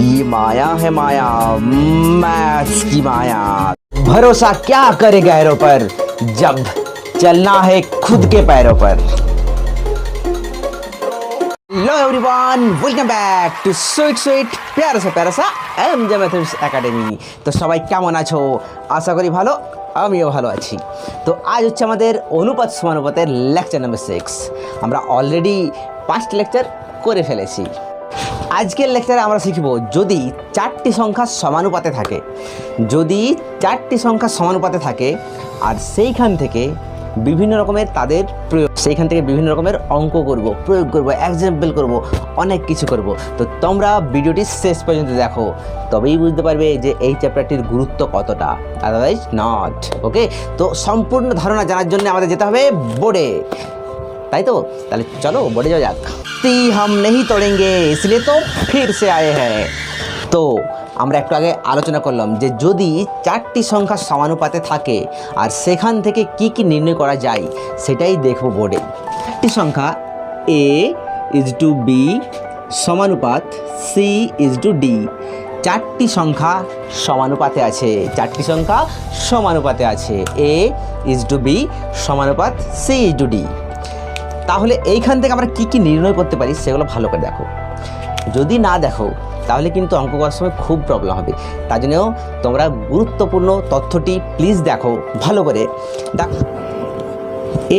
ये माया है माया, मैथ्स की माया। भरोसा क्या करे गैरों पर जब चलना है खुद के पैरों पर। Hello everyone, welcome back to sweet प्यारा सा এমজে ম্যাথমেটিক্স একাডেমি। তো সবাই কেমন আছো? আশা করি ভালো, আমিও ভালো আছি। তো আজ হচ্ছে আমাদের অনুপাত সমানুপাতের লেকচার নাম্বার 6। আমরা অলরেডি 5টি লেকচার করে ফেলেছি। আজকের লেকচারে আমরা শিখব যদি 4টি সংখ্যা সমানুপাতে থাকে, যদি 4টি সংখ্যা সমানুপাতে থাকে আর সেইখান থেকে বিভিন্ন রকমের তাদের প্রয়োগ, সেইখান থেকে বিভিন্ন রকমের অঙ্ক করব, প্রয়োগ করব, এক্সাম্পল করব, অনেক কিছু করব। তো তোমরা ভিডিওটি শেষ পর্যন্ত দেখো, তবেই বুঝতে পারবে যে এই চ্যাপ্টারটির গুরুত্ব কতটা, আদারওয়াইজ নট। ওকে, তো সম্পূর্ণ ধারণা জানার জন্য আমাদের যেতে হবে বোর্ডে, তাই তো? তাহলে চলো বোর্ডে যাওয়া যাক। हम नहीं तोड़ेंगे इसलिए तो फिर से आए हैं। তো আমরা একটু আগে আলোচনা করলাম যে যদি 4টি সংখ্যা সমানুপাতে থাকে আর সেখান থেকে কি কি নির্ণয় করা যায় সেটাই দেখব বোর্ডে। 4টি সংখ্যা a ইজ টু বি সমানুপাত c ইজ টু d। 4টি সংখ্যা সমানুপাতে আছে, 4টি সংখ্যা সমানুপাতে আছে, a ইজ টু বি সমানুপাত c ইজ টু d। তাহলে এইখান থেকে আমরা কি কি নির্ণয় করতে পারি সেগুলো ভালো করে দেখো। যদি না দেখো তাহলে কিন্তু অঙ্ক করার সময় খুব প্রবলেম হবে। তার জন্যও তোমরা গুরুত্বপূর্ণ তথ্যটি প্লিজ দেখো ভালো করে। দেখো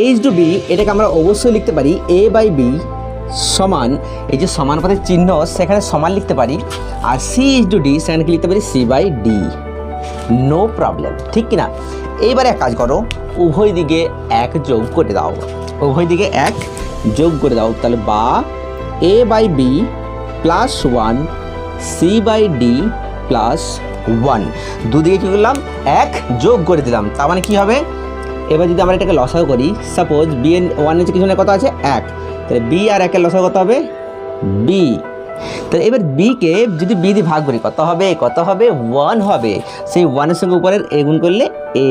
এ ইজ টু বি, এটাকে আমরা অবশ্যই লিখতে পারি এ বাই বি সমান, এই যে সমানুপাতের চিহ্ন সেখানে সমান লিখতে পারি, আর সি ইজ টু ডি সেখানে কি লিখতে পারি C by D, no problem, ঠিক কিনা? এইবারে এক কাজ করো, উভয় দিকে এক যোগ করে দাও, উভয় দিকে এক যোগ করে দাও। তাহলে বা A by B plus 1 C by D plus 1, দুদিকে কী করলাম এক যোগ করে দিলাম। তার মানে কী হবে, এবার যদি আমরা এটাকে লসাগু করি, সাপোজ বি এর 1 নিচে কিছু না কত আছে 1, তাহলে বি আর 1-এর লসাগু কত হবে বি। তাহলে এবার বিকে যদি বি দিয়ে ভাগ করি কত হবে, কত হবে 1 হবে। সেই 1-এর সঙ্গে উপরের এ গুণ করলে এ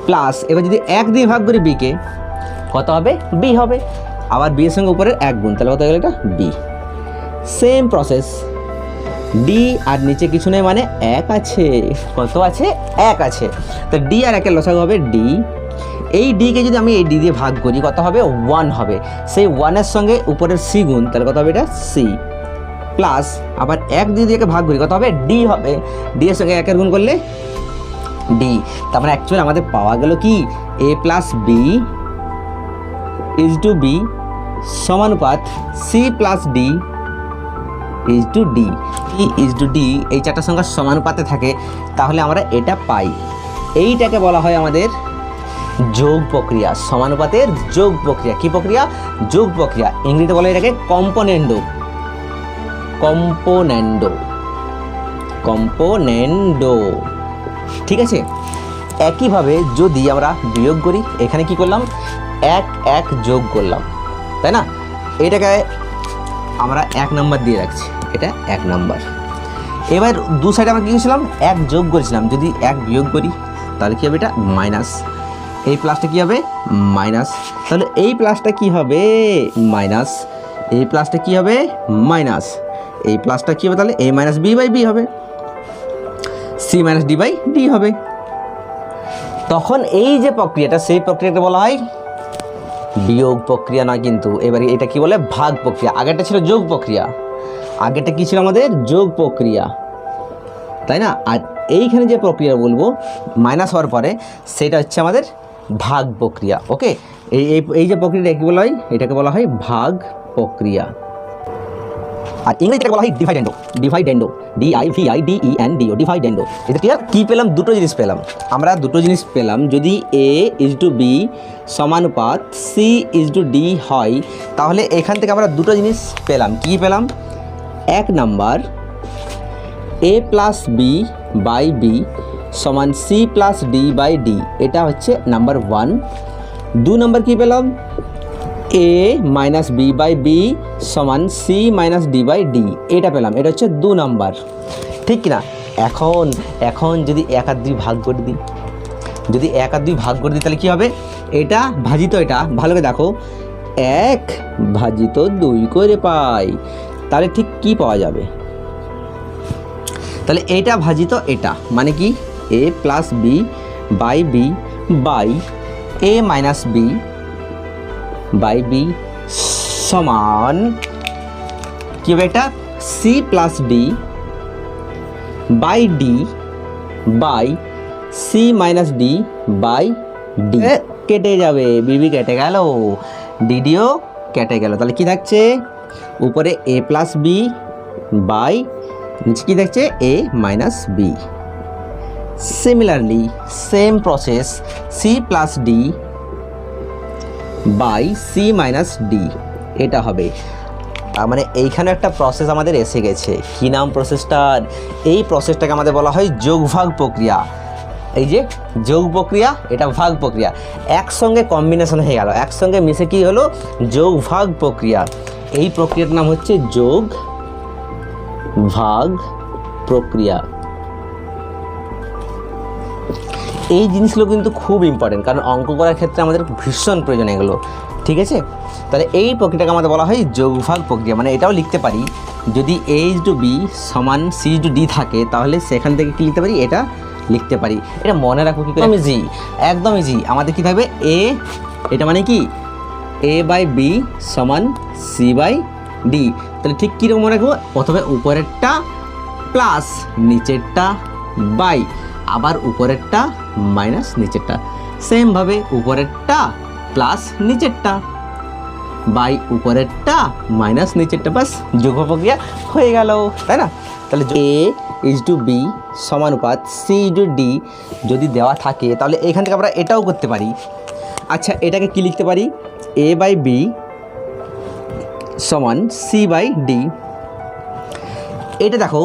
প্লাস, এবার যদি 1 দিয়ে ভাগ করি বিকে কত হবে বি হবে, আবার বি এর সঙ্গে উপরের 1 গুণ, তাহলে কত গেল এটা বি। সেম প্রসেস, ডি আর নিচে কিছু নেই মানে 1 আছে, কত আছে 1 আছে। তো ডি আর 1-এর লসাগু হবে ডি। এই ডিকে যদি আমি এই ডি দিয়ে ভাগ করি কত হবে 1 হবে, সেই 1-এর সঙ্গে উপরের সি গুণ, তাহলে কত হবে এটা সি প্লাস, আবার 1 দিয়ে একে ভাগ করি কত হবে ডি হবে, ডি এর সঙ্গে 1-এর গুণ করলে ডি। তার মানে অ্যাকচুয়ালি আমাদের পাওয়া গেল কি A plus B is to B সমানুপাত C plus D is to D. E is to D এই 4টা সংখ্যা সমানুপাতে থাকে, তাহলে আমরা এটা পাই। এইটাকে বলা হয় আমাদের যোগ প্রক্রিয়া, সমানুপাতের যোগ প্রক্রিয়া। কি প্রক্রিয়া? যোগ প্রক্রিয়া। ইংরেজিতে বলা হয় এটাকে কম্পোনেন্ডো, কম্পোনেন্ডো, কম্পোনেন্ডো, ঠিক আছে? একইভাবে যদি আমরা বিয়োগ করি, এখানে কি করলাম 1 যোগ করলাম, তাই না? এটাকে আমরা 1 নাম্বার দিয়ে রাখছি, এটা 1 নাম্বার। এবার দু সাইডে আমরা কী করেছিলাম 1 যোগ করেছিলাম, যদি 1 বিয়োগ করি তাহলে কী হবে এটা মাইনাস, এই প্লাসটা কী হবে মাইনাস, তাহলে এই প্লাসটা কী হবে মাইনাস, এই প্লাসটা কী হবে মাইনাস, এই প্লাসটা কী হবে তাহলে A minus B by B হবে, C minus D by D হবে। তখন এই যে প্রক্রিয়াটা সেই প্রক্রিয়াটা বলা হয় বিয়োগ প্রক্রিয়া নয় কিন্তু, এবারে এটা কি বলে ভাগ প্রক্রিয়া। আগেরটা ছিল যোগ প্রক্রিয়া, আগেরটা কি ছিল আমাদের যোগ প্রক্রিয়া, তাই না? আর এইখানে যে প্রক্রিয়া বলবো মাইনাস হওয়ার পরে সেটা হচ্ছে আমাদের ভাগ প্রক্রিয়া। ওকে, এই যে প্রক্রিয়াটা কি বলা হয়, এটাকে বলা হয় ভাগ প্রক্রিয়া। আর ইংরেজিটাকে বলা হয় ডিভাইডেন্ডো, ডিভাইডেন্ডো, DIVIDENDO, ডিভাইডেন্ডো। এটা ক্লিয়ার? কী পেলাম? দুটো জিনিস পেলাম আমরা, দুটো জিনিস পেলাম। যদি এ ইজ টু বি সমানুপাত সি ইজ টু ডি হয়, তাহলে এখান থেকে আমরা দুটো জিনিস পেলাম। কি পেলাম? 1 number A plus B by B সমান C plus D by D, এটা হচ্ছে নাম্বার 1। 2 নাম্বার কী পেলাম? A minus B by B সমান C minus D by D, এটা পেলাম। এটা হচ্ছে 2 নাম্বার, ঠিক কিনা? এখন যদি 1 আর 2 ভাগ করে দিই, যদি 1 আর 2 ভাগ করে দিই তাহলে কী হবে, এটা ভাজিত, এটা ভালো করে দেখো 1 ভাজিত 2 করে পাই, তাহলে ঠিক কি পাওয়া যাবে তাহলে এটা ভাজিত এটা, মানে কি A plus B by B by A minus B by B সমান কি হবে, এটা C plus D by D by C minus D by D. কেটে যাবে, বিবি কেটে গেল, ডিডিও কেটে গেল। তাহলে কি থাকছে, উপরে এ প্লাস বি বাই নিচে কি থাকছে A minus B. Similarly same process C plus D by C minus D, এটা হবে। তার মানে এইখানে একটা প্রসেস আমাদের এসে গেছে। কি নাম প্রসেসটার? এই প্রসেসটাকে আমাদের বলা হয় যোগভাগ প্রক্রিয়া। এই যে যোগ প্রক্রিয়া, এটা ভাগ প্রক্রিয়া, একসঙ্গে কম্বিনেশন হয়ে গেল, একসঙ্গে মিশে কি হলো, যোগ ভাগ প্রক্রিয়া। এই প্রক্রিয়ার নাম হচ্ছে যোগ ভাগ প্রক্রিয়া। এই জিনিসগুলো কিন্তু খুব ইম্পর্টেন্ট, কারণ অঙ্ক করার ক্ষেত্রে আমাদের ভীষণ প্রয়োজন এগুলো, ঠিক আছে? তাহলে এই প্রক্রিয়াটাকে আমাদের বলা হয় যোগভাগ প্রক্রিয়া। মানে এটাও লিখতে পারি, যদি এ ইজ টু বি সমান সি ইজ টু ডি থাকে, তাহলে সেখান থেকে কি লিখতে পারি, এটা লিখতে পারি। এটা মনে রাখবো কি করে, ইজি, একদম ইজি। আমাদের কি থাকবে, এ, এটা মানে কি এ বাই বি সমান সি বাই ডি। তাহলে ঠিক কীরকম মনে রাখবো, প্রথমে উপরেরটা প্লাস নিচেরটা বাই আবার উপরেরটা মাইনাস নিচেরটা, সেমভাবে উপরেরটা প্লাস নিচেরটা বাই উপরেরটা মাইনাস নিচেরটা, বাস যোগ প্রক্রিয়া হয়ে গেল, তাই না? তাহলে এ ইজ টু বি সমানুপাত সি ইজ টু ডি যদি দেওয়া থাকে, তাহলে এখান থেকে আমরা এটাও করতে পারি। আচ্ছা, এটাকে কি লিখতে পারি, এ বাই বি সমান সি বাই ডি। এটা দেখো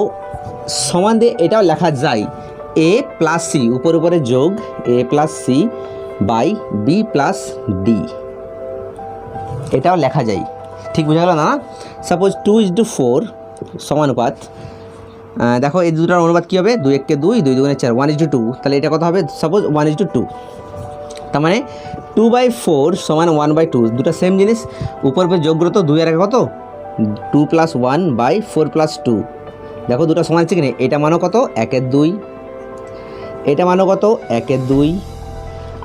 সমান দিয়ে এটাও লেখা যায়, এ প্লাস সি, উপরে উপরে যোগ A plus C by B plus D, এটাও লেখা যায়। ঠিক বোঝা গেল না? সাপোজ 2:4 সমানুপাত, দেখো এই দুটোর অনুপাত কী হবে, 2 1 2 2 2 4 1:2, তাহলে এটা কত হবে, সাপোজ 1:2। তার মানে 2/4 সমান 1/2, দুটো সেম জিনিস, উপর উপরে যোগ করো তো 2 আর 1 কত, 2 + 1/4 + 2, দেখো দুটো সমান আছে কি না, এটা মানো কত 1 এর 2, এটা মানো কত 1 এর 2,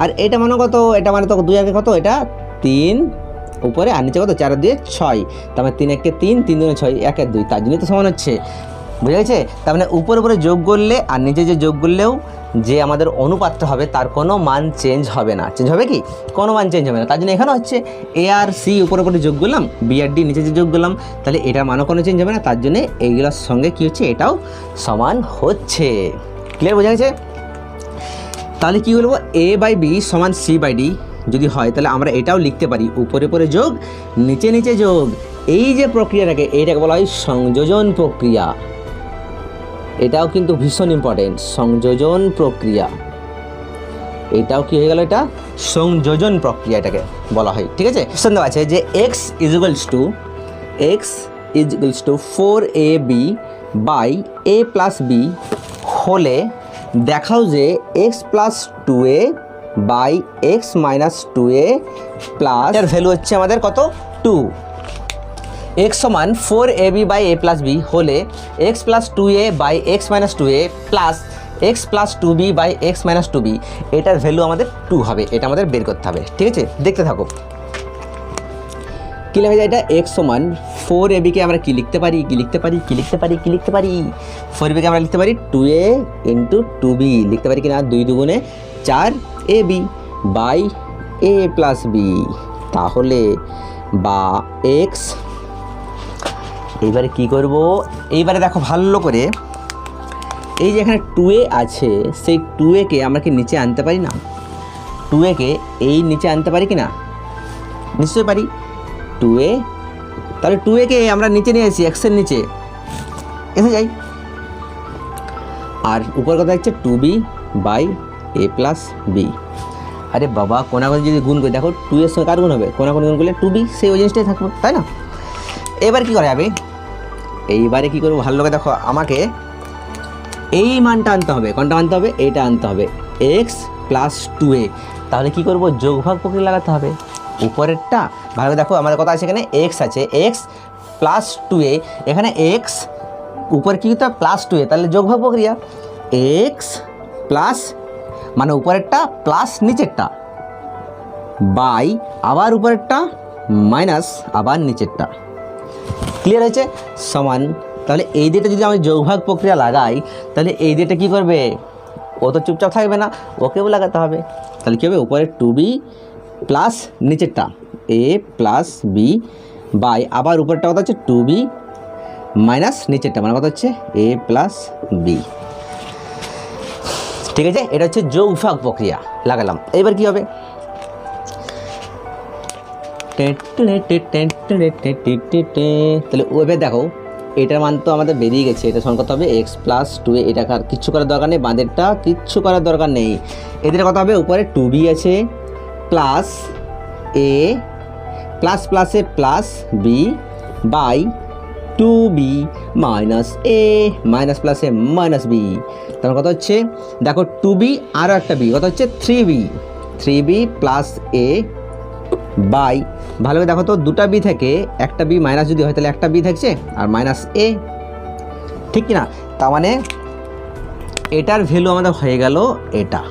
আর এটা মানো কত, এটা মানে তো 2 আর 1 কত, এটা 3 উপরে আর নিচে কত 4 আর 2 6, তার মানে 3 1 3 3 2 6 1 এর 2, তার জন্যই তো সমান হচ্ছে, বুঝা গেছে? তার মানে উপরে উপরে যোগ করলে আর নিচে যে যোগ করলেও যে আমাদের অনুপাতটা হবে তার কোনো মান চেঞ্জ হবে না। চেঞ্জ হবে কি, কোনো মান চেঞ্জ হবে না। তার জন্য এখানে হচ্ছে এ আর সি উপরে উপরে যোগ করলাম, বি আর ডি নিচে যে যোগ করলাম, তাহলে এটার মানও কোনো চেঞ্জ হবে না। তার জন্যে এইগুলোর সঙ্গে কী হচ্ছে, এটাও সমান হচ্ছে। ক্লিয়ার, বোঝা গেছে? তাহলে কী বলবো, এ বাই বি সমান সি বাই ডি যদি হয়, তাহলে আমরা এটাও লিখতে পারি উপরে উপরে যোগ নিচে নিচে যোগ। এই যে প্রক্রিয়াটাকে, এইটাকে বলা হয় সংযোজন প্রক্রিয়া। এটাও কিন্তু ভীষণ ইম্পর্টেন্ট, সংযোজন প্রক্রিয়া। এটাও কি হয়ে গেল, এটা সংযোজন প্রক্রিয়া এটাকে বলা হয়, ঠিক আছে? সন্দেহ আছে যে X is equals to 4ab by a plus B হলে দেখাও যে X plus 2a by X minus 2a plus, এর ভ্যালু হচ্ছে আমাদের কত, 2। x সমান 4ab by a plus B হলে x plus 2a by X minus 2a plus X plus 2b by X minus 2b, এটার ভ্যালু আমাদের 2 হবে। এটা আমাদের বের করতে হবে, ঠিক আছে? দেখতে থাকো কী লেখা যায়। এটা x সমান 4ab কে আমরা কি লিখতে পারি, 4ab কে আমরা লিখতে পারি 2a ইন্টু 2b, লিখতে পারি কিনা, 2 2 4ab by a plus b, তাহলে বা এক্স। এইবারে কি করব, এইবারে দেখো ভালো করে, এই যে এখানে 2a আছে, সেই 2a কে আমরা কি নিচে আনতে পারি না, 2a কে এই নিচে আনতে পারি কি না, নিশ্চয়ই পারি। 2a, তাহলে 2a কে আমরা নিচে নিয়ে আসি, এক্সের নিচে এসে যাই, আর উপর কথা হচ্ছে 2b by a plus B. আরে বাবা, কোনাকুনি যদি গুণ করি, দেখো 2 এর সঙ্গে কার গুণ হবে, কোনাকুনি গুণ করলে 2b, সেই ওই জিনিসটাই থাকবে, তাই না? এবার কী করা যাবে, এইবারে কী করবো ভালো করে দেখো, আমাকে এই মানটা আনতে হবে, কোনটা আনতে হবে, এইটা আনতে হবে, এক্স প্লাস 2a। তাহলে কী করবো, যোগভাগ প্রক্রিয়া লাগাতে হবে। উপরেরটা ভালো দেখো, আমাদের কথা আছে এখানে এক্স আছে, এক্স প্লাস 2a, এখানে এক্স উপরে কি হতো প্লাস 2a, তাহলে যোগভাগ প্রক্রিয়া এক্স প্লাস মানে উপরেরটা প্লাস নিচেরটা বাই আবার উপরেরটা মাইনাস আবার নিচেরটা। ক্লিয়ার হয়েছে? সমান। তাহলে এই দিকটা যদি আমি যোগভাগ প্রক্রিয়া লাগাই তাহলে এই দিকটা কী করবে, ও তো চুপচাপ থাকবে না, ওকেও লাগাতে হবে। তাহলে কী হবে, উপরে 2b প্লাস নিচেরটা a প্লাস b বাই আবার উপরেরটা কত হচ্ছে 2b মাইনাস নিচেরটা মানে কত হচ্ছে a প্লাস b। ঠিক আছে, এটা হচ্ছে যোগভাগ প্রক্রিয়া লাগালাম। এবার কী হবে, তাহলে ওইভাবে দেখো এটার মান তো আমাদের বেরিয়ে গেছে, এটা সমান কত হবে এক্স প্লাস 2a, এটা কিচ্ছু করার দরকার নেই, বাঁদেরটা কিচ্ছু করার দরকার নেই। এদের কত হবে, উপরে 2b আছে প্লাস a প্লাস প্লাসে plus b by 2b minus a minus প্লাসে মাইনাস b। তাহলে কত হচ্ছে দেখো 2b আরও একটা b কত হচ্ছে 3b প্লাস a বাই ভালোভাবে দেখো তো দুটা বি থেকে একটা বি মাইনাস যদি হয় তাহলে একটা বি থাকছে আর মাইনাস এ, ঠিক কি না? তার মানে এটার ভ্যালু আমাদের হয়ে গেল এটা।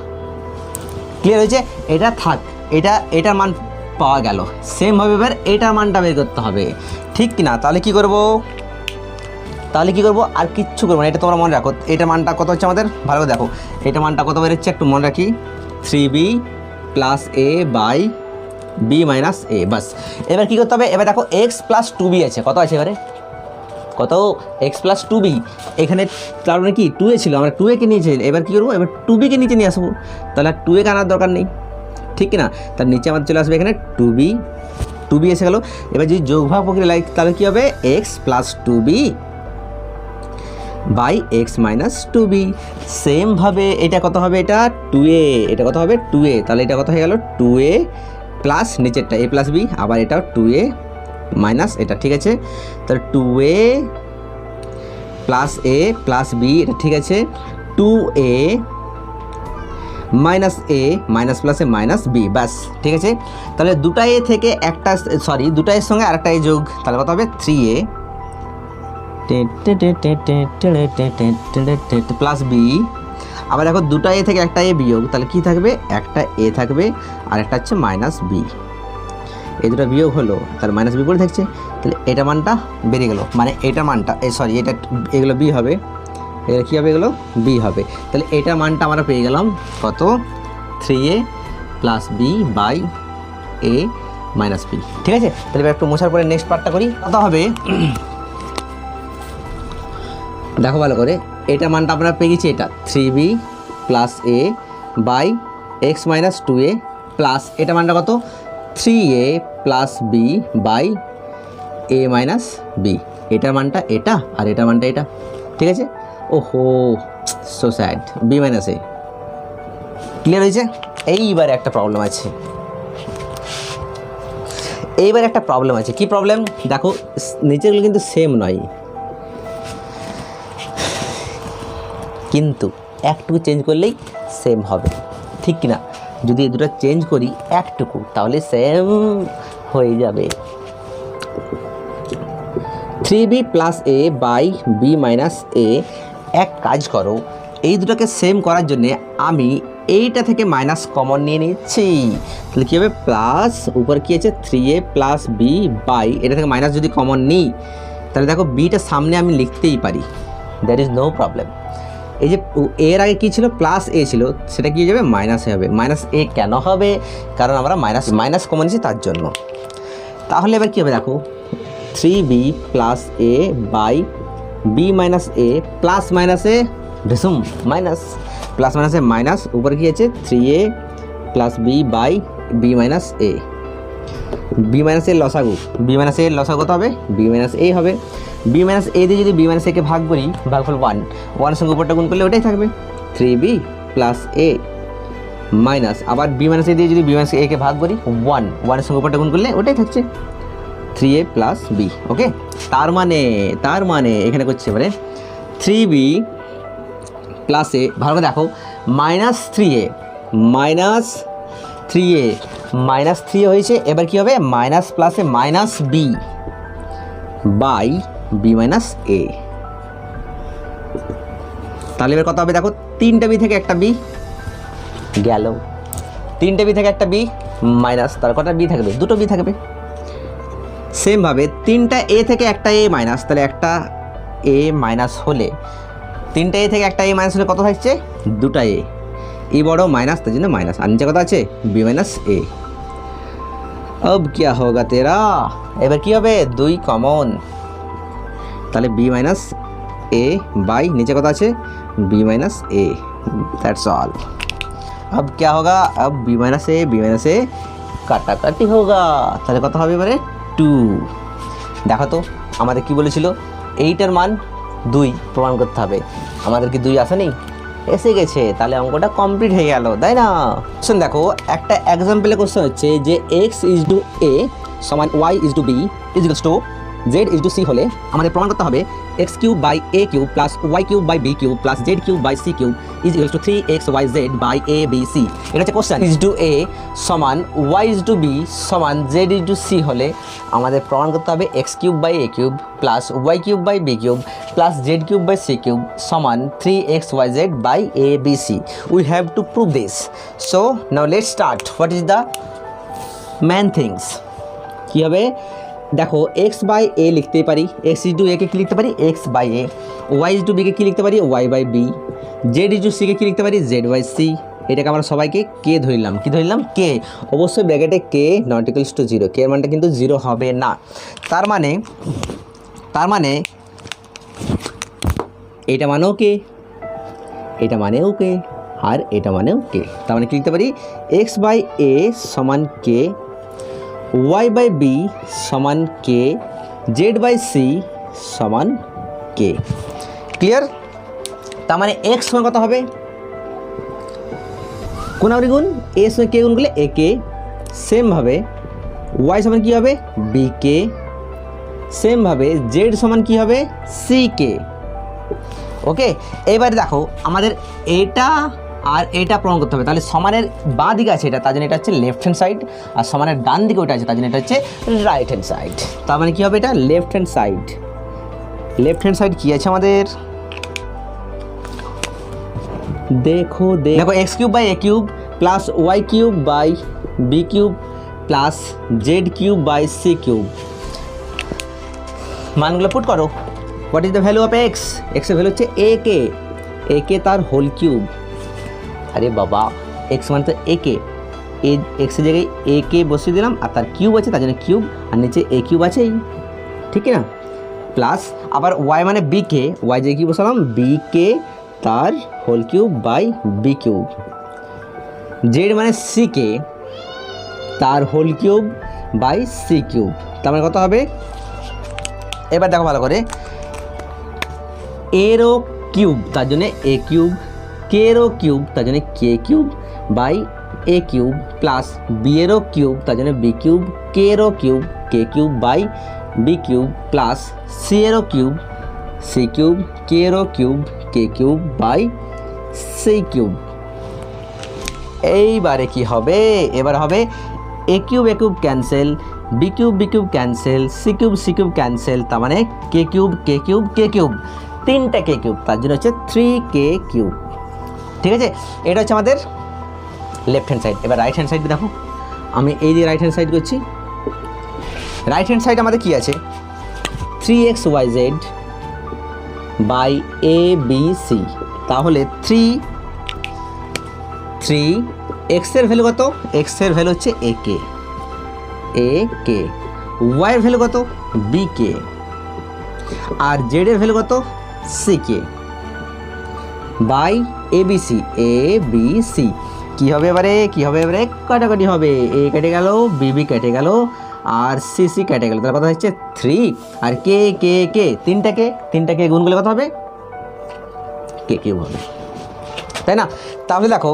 ক্লিয়ার হয়েছে? এটা থাক, এটার মান পাওয়া গেল। সেমভাবে এবার এটার মানটা বের করতে হবে, ঠিক কি না? তাহলে কি করব আর কিচ্ছু করবো না, এটা তোমরা মনে রাখো। এটার মানটা কত হচ্ছে আমাদের, ভালো দেখো এটার মানটা কত বেরোচ্ছে একটু মনে রাখি, 3b plus a by b minus a। বাস এবার কী করতে হবে, এবার দেখো x প্লাস 2b আছে, কত আছে এবারে কত x প্লাস 2b, এখানে তার মানে কি 2a ছিল, আমরা 2a কে নিয়েছি, এবার কী করবো, এবার 2b কে নিচে নিয়ে আসবো, তাহলে 2a কে আনার দরকার নেই, ঠিক কি না? তার নিচে আমাদের চলে আসবে এখানে 2b এসে গেলো। এবার যদি যোগভাগ প্রক্রিয়া লাগে তাহলে কী হবে, x plus 2b by X minus 2b। সেমভাবে এটা কত হবে, এটা 2a, এটা কত হবে 2a, তাহলে এটা কত হয়ে গেল 2a প্লাস নিচেরটা a প্লাস b আবার এটাও 2a মাইনাস এটা, ঠিক আছে? তাহলে 2a plus a plus b, এটা ঠিক আছে, 2a মাইনাস a মাইনাস প্লাসে মাইনাস b, ব্যাস ঠিক আছে। তাহলে দুটা a থেকে একটা দুটা এর সঙ্গে আরেকটা a যোগ, তাহলে কত হবে 3a প্লাস b, আবার দেখো দুটা এ থেকে একটা এ বিয়োগ, তাহলে কি থাকবে, একটা এ থাকবে আর একটা হচ্ছে মাইনাস বি, এই দুটো বিয়োগ হলো তাহলে মাইনাস বি পড়ে থাকছে, তাহলে এটা মানটা বেরিয়ে গেলো, মানে এটা মানটা এটা এগুলো বি হবে, এগুলো কী হবে, এগুলো বি হবে। তাহলে এটার মানটা আমরা পেয়ে গেলাম কত, 3a plus B by A minus B, ঠিক আছে? তাহলে এবার একটু মোছার পরে নেক্সট পার্টটা করি, কত হবে দেখো ভালো করে, এটা মানটা আমরা পেয়ে গেছি, এটা 3b plus a by X minus 2a plus এটা মানটা কত 3a plus b by a minus b, এটার মানটা এটা আর এটার মানটা এটা, ঠিক আছে? ওহো so sad, b minus a। Clear হয়েছে? এইবার একটা প্রবলেম আছে, কি প্রবলেম দেখো, নিচেগুলো কিন্তু সেম নয়, কিন্তু একটুকু চেঞ্জ করলেই সেম হবে, ঠিক কি না? যদি এই দুটো চেঞ্জ করি একটুকু তাহলে সেম হয়ে যাবে। 3b plus a by b minus a, এক কাজ করো, এই দুটোকে সেম করার জন্যে আমি এইটা থেকে মাইনাস কমন নিয়ে নিচ্ছি, তাহলে কী হবে, প্লাস উপর কী আছে 3a প্লাস b বাই এটা থেকে মাইনাস যদি কমন নিই তাহলে দেখো বিটা সামনে আমি লিখতেই পারি, দ্যাট ইজ নো প্রবলেম। এই যে এর আগে কী ছিল, প্লাস এ ছিল, সেটা কী যাবে, মাইনাস এ হবে। মাইনাস এ কেন হবে, কারণ আমরা মাইনাস কমন নিয়েছি তার জন্য। তাহলে এবার কী হবে দেখো, 3b plus A by B minus A plus মাইনাসে ঢেসুম মাইনাস, প্লাস মাইনাসে মাইনাস, উপরে কী আছে 3a plus B by B minus A, B minus এর লসাগু, বি মাইনাস এর লসাগু কত হবে, বি মাইনাস এ হবে। বি মাইনাস এ দিয়ে যদি বি মাইনাস একে ভাগ করি, ভাগফল 1 সঙ্গে উপরটা গুণ করলে ওটাই থাকবে 3b প্লাস এ মাইনাস, আবার বি মাইনাস এ দিয়ে যদি বি মাইনাস একে ভাগ করি 1 সঙ্গে উপরটা গুণ করলে ওটাই থাকছে 3a প্লাস বি। ওকে, তার মানে এখানে করছে এবারে 3b প্লাস এ, ভালো করে দেখো, মাইনাস 3a হয়েছে, এবার কি হবে, মাইনাস প্লাসে minus B by B minus A, তাহলে এবার কত হবে দেখো, 3টে বি থেকে একটা বি গেল, 3টে বি থেকে একটা বি মাইনাস, তার কটা বি থাকবে, 2টো বি থাকবে। সেমভাবে 3টা এ থেকে একটা এ মাইনাস, তাহলে একটা এ মাইনাস হলে 3টা এ থেকে একটা এ মাইনাস হলে কত থাকছে, 2টা এ বড় মাইনাস, তার জন্য মাইনাস। আর নিচে কত আছে, বি মাইনাস এ। अब क्या होगा तेरा, এবার কি হবে, 2 কমন, তাহলে বি মাইনাস এ বাই নিচে কত আছে, B minus A, that's all. अब क्या होगा, अब बी माइनस ए কাটাকাটি होगा, তাহলে কত হবে এবারে 2। দেখো তো আমাদের কি বলেছিল, এইটার মান 2 প্রমাণ করতে হবে, আমাদের কি 2 আসেনি, এসে গেছে, তাহলে অঙ্কটা কমপ্লিট হয়ে গেল, তাই না। কোশ্চেন দেখো, একটা এক্সাম্পলে কোশ্চেন হচ্ছে যে এক্স ইজ টু এ সমান Y is to B is equals to Z is to C হলে আমাদের প্রমাণ করতে হবে X cube by A cube plus Y cube by B cube plus Z cube by C cube is equals to 3xyz by A B C. এটা হচ্ছে question. Is to A সমান Y is to B সমান Z is to C হলে আমাদের প্রমাণ করতে হবে X cube by A cube plus Y cube by B cube plus Z cube by C cube সমান 3xyz by A B C. We have to prove this. So now let's start. What is the main things? কী হবে দেখো, X by A লিখতে পারি, X is to A কে কী লিখতে পারি, X by A. Y is to বিকে কী লিখতে পারি, Y by B. Z is to সিকে কী লিখতে পারি, জেড বাই সি। এটাকে আমরা সবাইকে কে ধরলাম, কি ধরলাম, কে। অবশ্যই ব্র্যাকেটে কে নট ইকুয়ালস টু 0, কে এর মানটা কিন্তু 0 হবে না। তার মানে এটা মানেও কে, এটা মানেও কে, আর এটা মানেও কে। তার মানে কী লিখতে পারি, এক্স বাই এ সমান কে, ওয়াই বাই বি সমান কে, জেড বাই সি সমান কে। ক্লিয়ার? তার মানে এক্স সমান কত হবে, কোনাগুলি গুণ, এ সমান কে গুণ করলে এ কে। সেমভাবে ওয়াই সমান কী হবে, বি কে। সেমভাবে জেড সমান কী হবে, সি কে। ওকে, এবারে দেখো আমাদের এটা আর এটা প্রমাণ করতে হবে। তাহলে সমানের বাঁ দিকে আছে এটা, তার জন্য এটা হচ্ছে লেফট হ্যান্ড সাইড, আর সমানের ডান দিকে ওটা আছে, তার জন্য এটা হচ্ছে রাইট হ্যান্ড সাইড। তার মানে কী হবে, এটা left hand side. Left hand side কী আছে আমাদের, দেখো X cube by A cube plus Y cube by B cube plus Z cube by C cube. মানগুলো পুট করো। What is the value of X? এক্সের ভ্যালু হচ্ছে A কে তার whole cube. আরে বাবা, এক্স মানে তো এ কে, এক্সের জায়গায় এ কে বসিয়ে দিলাম, আর তার কিউব আছে তার জন্য কিউব, আর নিচে এ কিউব আছেই, ঠিক না। প্লাস আবার ওয়াই মানে বি কে, ওয়াই জায়গায় কি বসালাম, বি কে তার whole cube by B cube. Z মানে সি কে তার whole cube by C cube. তার মানে কত হবে, এবার দেখো ভালো করে, এরও কিউব তার জন্য এ কিউব, কেরও কিউব তার জন্য K cube by A cube plus বিয়েরও কিউব তার জন্য বি কিউব, কেরও cube K cube by B cube plus C এরও কিউব সি কিউব, কেরও cube K cube by C cube. এইবারে কি হবে, এবার হবে A cube cancel, B cube cancel, C cube cancel, তার মানে কে কিউব 3টা কে কিউব, তার জন্য হচ্ছে 3k কিউব। ঠিক আছে, এটা হচ্ছে আমাদের লেফট হ্যান্ড সাইড। এবার রাইট হ্যান্ড সাইড দেখো, আমি এই দিয়ে রাইট হ্যান্ড সাইড করছি। রাইট হ্যান্ড সাইড আমাদের কি আছে, 3xyz by A B C. তাহলে 3 এক্সের ভ্যালু কত, এক্সের ভ্যালু হচ্ছে এ কে, ওয়াইয়ের ভ্যালু কত, বি কে, আর জেডের ভ্যালু কত, C K by A B C. কী হবে এবারে, কাটাকাটি হবে, এ কেটে গেল, বি কেটে গেল, আর সি কেটে গেল, তার কথা হচ্ছে 3, আর কে 3টাকে গুণ করলে কত হবে, কে কিউব হবে, তাই না। তাহলে দেখো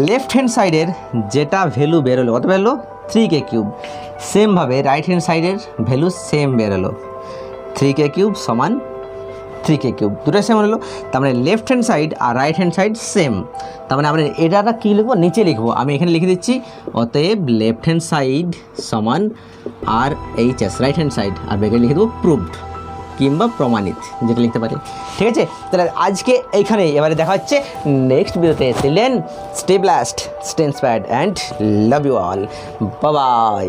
লেফট হ্যান্ড সাইডের যেটা ভ্যালু বেরোলো, কত বেরোলো, 3k কিউব। সেমভাবে রাইট হ্যান্ড সাইডের ভ্যালু সেম বেরোলো, 3k কিউব সমান 3k কিউব, দুটো সেম হলো। তার মানে লেফট হ্যান্ড সাইড আর রাইট হ্যান্ড সাইড সেম। তার মানে আমরা এটা কী লিখবো, নিচে লিখবো, আমি এখানে লিখে দিচ্ছি, অতএব লেফট হ্যান্ড সাইড সমান আর এইচএস রাইট হ্যান্ড সাইড, আর ব্র্যাকেটে লিখে দেবো প্রুভড। কিংবা প্রমাণিত, যেটা লিখতে পারে। ঠিক আছে, তাহলে আজকে এইখানে এবারে দেখা হচ্ছে নেক্সট ভিডিওতে। Till then stay blast, stay inspired and love you all. Bye by.